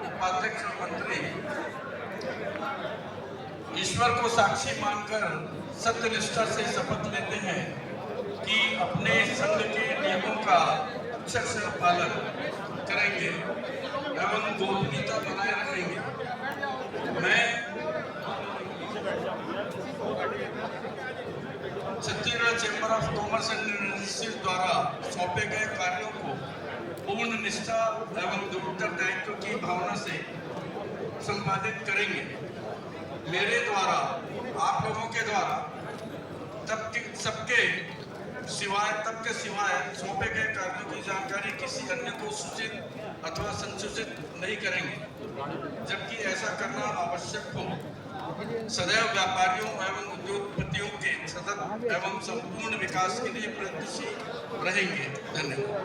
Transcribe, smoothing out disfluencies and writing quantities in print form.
उपाध्यक्ष मंत्री ईश्वर को साक्षी मानकर सत्यनिष्ठा से शपथ लेते हैं कि अपने संघ के नियमों का अक्षर से पालन करेंगे एवं गोपनीयता बनाए रखेंगे। मैं Chhattisgarh chamber of commerce and industries द्वारा सौंपे गए कार्यों को पूर्ण निष्ठा एवं उत्तरदायित्व की भावना से संपादित करेंगे। मेरे द्वारा, आप लोगों के द्वारा तब के सिवाय सौंपे गए कार्यों की जानकारी किसी अन्य को सूचित अथवा संसूचित नहीं करेंगे, जबकि ऐसा करना आवश्यक हो। सदैव व्यापारियों एवं उद्योगपतियों के सतत एवं संपूर्ण विकास के लिए प्रयत्नशील रहेंगे। धन्यवाद।